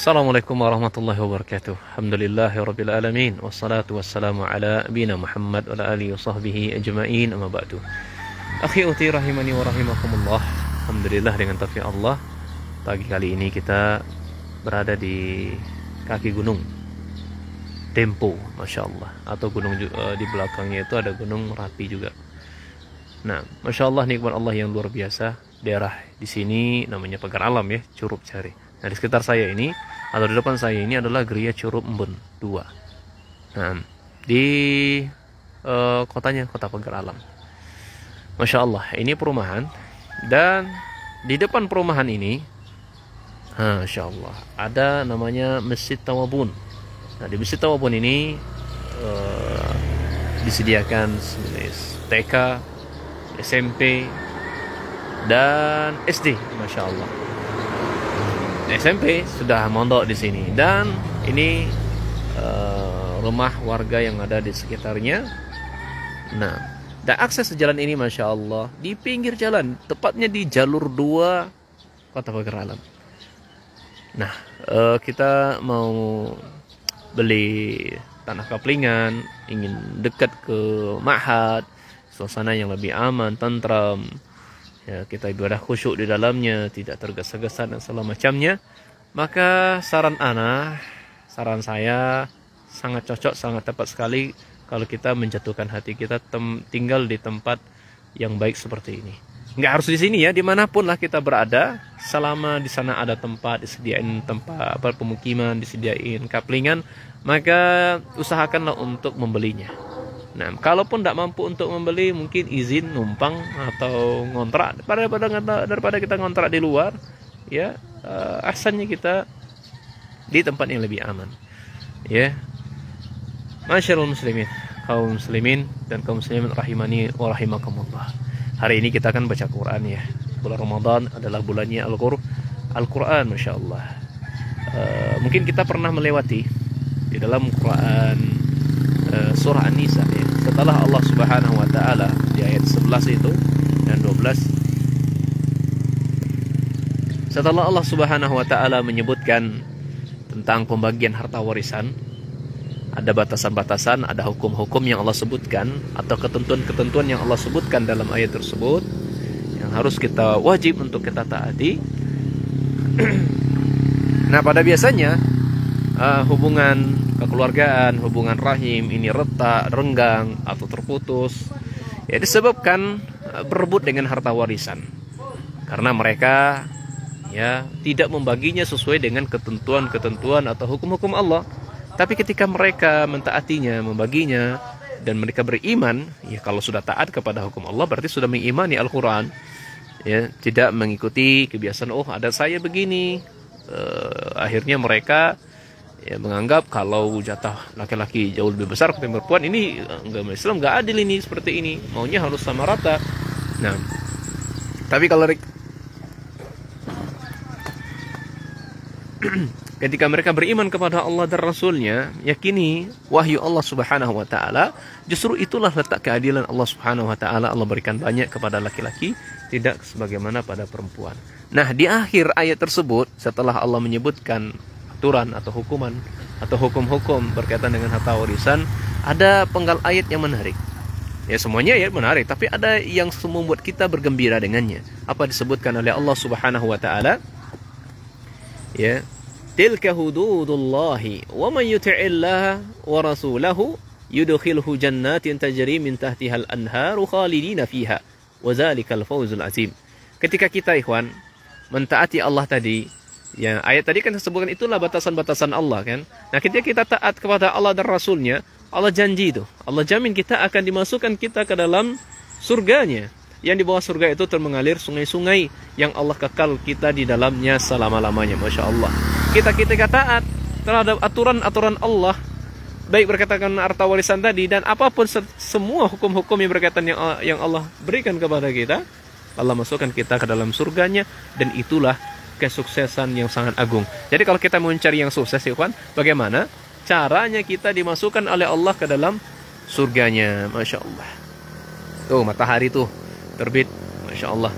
Assalamualaikum warahmatullahi wabarakatuh. Alhamdulillahirabbil alamin wassalatu wassalamu ala nabiyina Muhammad wa ala alihi washabbihi ajmain, amma ba'du. Akhi uti rahimani wa rahimakumullah. Alhamdulillah, dengan taufik Allah, pagi kali ini kita berada di kaki gunung Tempo, Masya Allah. Atau gunung di belakangnya itu ada gunung Merapi juga. Nah, Masya Allah, nikmat Allah yang luar biasa. Daerah di sini namanya Pagar Alam ya, Curup Cari. Nah, di sekitar saya ini atau di depan saya ini adalah Geria Curup Embun 2. Nah, di kotanya Kota Pagar Alam. Masya Allah, ini perumahan. Dan di depan perumahan ini, Masya Allah, ada namanya Masjid Tawabun. Nah, di Masjid Tawabun ini disediakan TK, SMP, dan SD. Masya Allah, SMP sudah mondok di sini, dan ini rumah warga yang ada di sekitarnya. Nah, dan akses jalan ini Masya Allah di pinggir jalan, tepatnya di jalur 2 Kota Pagar Alam. Nah, kita mau beli tanah kaplingan, ingin dekat ke ma'had, suasana yang lebih aman, tentram, ya, kita ibadah khusyuk di dalamnya, tidak tergesa-gesa dan segala macamnya. Maka saran saya sangat cocok, sangat tepat sekali kalau kita menjatuhkan hati kita tinggal di tempat yang baik seperti ini. Nggak harus di sini ya, dimanapun lah kita berada, selama di sana ada tempat, disediain tempat pemukiman, disediain kaplingan, maka usahakanlah untuk membelinya. Nah, kalaupun tidak mampu untuk membeli, mungkin izin numpang atau ngontrak daripada kita ngontrak di luar, ya, asalnya kita di tempat yang lebih aman, ya. Masyaallah muslimin, kaum muslimin dan kaum muslimin rahimani wa rahimakumullah. Hari ini kita akan baca Quran ya. Bulan Ramadan adalah bulannya Al-Quran, Masya Allah. Mungkin kita pernah melewati di dalam Quran surah An-Nisa ya. Setelah Allah Subhanahu wa taala di ayat 11 itu dan 12, setelah Allah Subhanahu wa taala menyebutkan tentang pembagian harta warisan, ada batasan-batasan, ada hukum-hukum yang Allah sebutkan atau ketentuan-ketentuan yang Allah sebutkan dalam ayat tersebut yang harus kita wajib untuk kita taati. Nah, pada biasanya hubungan kekeluargaan, hubungan rahim ini retak, renggang atau terputus, ya disebabkan berebut dengan harta warisan. Karena mereka ya tidak membaginya sesuai dengan ketentuan-ketentuan atau hukum-hukum Allah. Tapi ketika mereka mentaatinya, membaginya, dan mereka beriman, ya kalau sudah taat kepada hukum Allah berarti sudah mengimani Al-Quran, ya, tidak mengikuti kebiasaan, oh ada saya begini. Akhirnya mereka ya menganggap kalau jatah laki-laki jauh lebih besar ketimbang perempuan, ini agama Islam nggak adil, ini seperti ini, maunya harus sama rata. Nah, tapi kalau ketika mereka beriman kepada Allah dan Rasulnya, yakini wahyu Allah Subhanahu wa ta'ala, justru itulah letak keadilan Allah Subhanahu wa ta'ala. Allah berikan banyak kepada laki-laki, tidak sebagaimana pada perempuan. Nah, di akhir ayat tersebut, setelah Allah menyebutkan aturan atau hukuman atau hukum-hukum berkaitan dengan harta warisan, ada penggal ayat yang menarik. Ya, semuanya ya menarik, tapi ada yang membuat kita bergembira dengannya. Apa disebutkan oleh Allah Subhanahu wa ta'ala? Ya, tilka hududullahi wa man yuti'illaha wa rasulahu yudkhilhu jannatin tajri min tahtihal anharu khalidina fiha wa zalikal fawzul azim. Ketika kita ikhwan mentaati Allah tadi, ya ayat tadi kan disebutkan itulah batasan-batasan Allah kan. Nah, ketika kita taat kepada Allah dan Rasulnya, Allah janji itu, Allah jamin kita akan dimasukkan kita ke dalam surganya. Yang di bawah surga itu termengalir sungai-sungai yang Allah kekal kita di dalamnya selama-lamanya. Masya Allah. Kita taat terhadap aturan-aturan Allah, baik berkaitan dengan harta warisan tadi dan apapun semua hukum-hukum yang berkaitan yang Allah berikan kepada kita, Allah masukkan kita ke dalam surganya, dan itulah kesuksesan yang sangat agung. Jadi kalau kita mau mencari yang sukses, ikhwan, bagaimana caranya kita dimasukkan oleh Allah ke dalam surganya? Masya Allah. Tuh matahari tuh terbit, Masya Allah,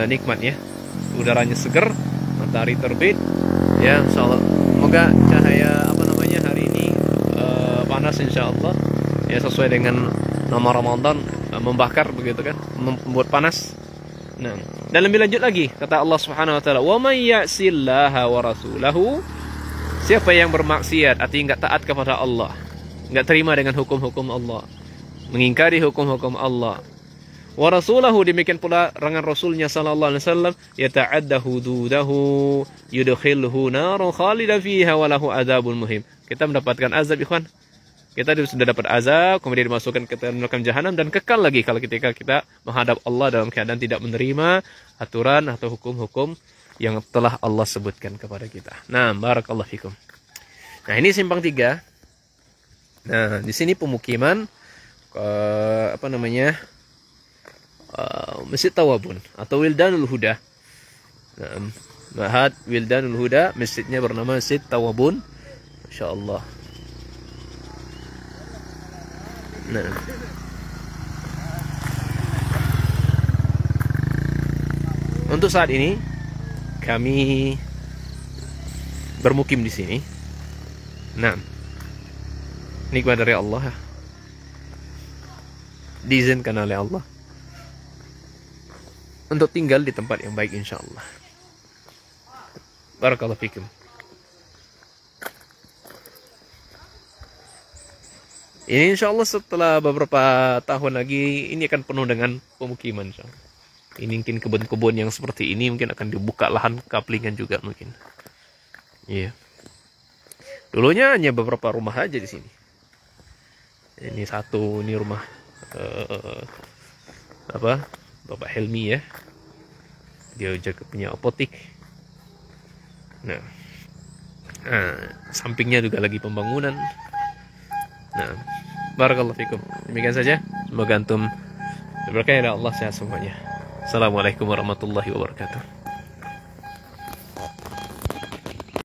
nikmat ya, udaranya segar, matahari terbit, Ya, insyaallah. Semoga cahaya apa namanya hari ini panas insyaallah. Ya sesuai dengan nama Ramadan, membakar begitu kan, membuat panas. Nah, dan lebih lanjut lagi kata Allah Subhanahu wa taala, "Wa may ya'sillaha wa rasulahu", siapa yang bermaksiat, artinya enggak taat kepada Allah, enggak terima dengan hukum-hukum Allah, mengingkari hukum-hukum Allah. Wa rasulahu, demikian pula dengan Rasulnya sallallahu alaihi wasallam, yata'adda hududahu yudkhilhu naran khalidan fiha wa lahu adzabun muhim. Kita mendapatkan azab, ikhwan. Kita sudah dapat azab, kemudian dimasukkan ke neraka jahanam dan kekal lagi kalau ketika kita menghadap Allah dalam keadaan tidak menerima aturan atau hukum-hukum yang telah Allah sebutkan kepada kita. Nah, barakallahu fikum. Nah, ini simpang 3. Nah, di sini pemukiman apa namanya? Masjid Tawabun atau Wildanul Huda. Nah, Ma'had Wildanul Huda, masjidnya bernama Masjid Tawabun. Masyaallah. Nah, untuk saat ini kami bermukim di sini. Nah, nikmat dari Allah, diizinkan oleh Allah untuk tinggal di tempat yang baik insyaallah. Barakallahu fikum. Ini insya Allah setelah beberapa tahun lagi ini akan penuh dengan pemukiman. Ini mungkin kebun-kebun yang seperti ini mungkin akan dibuka lahan kaplingan juga mungkin. Iya. Dulunya hanya beberapa rumah aja di sini. Ini satu, ini rumah Bapak Helmi ya. Dia juga punya apotik. Nah, sampingnya juga lagi pembangunan. Nah, barakallahu fikum. Demikian saja. Semoga antum berkah ya Allah, sehat semuanya. Assalamualaikum warahmatullahi wabarakatuh.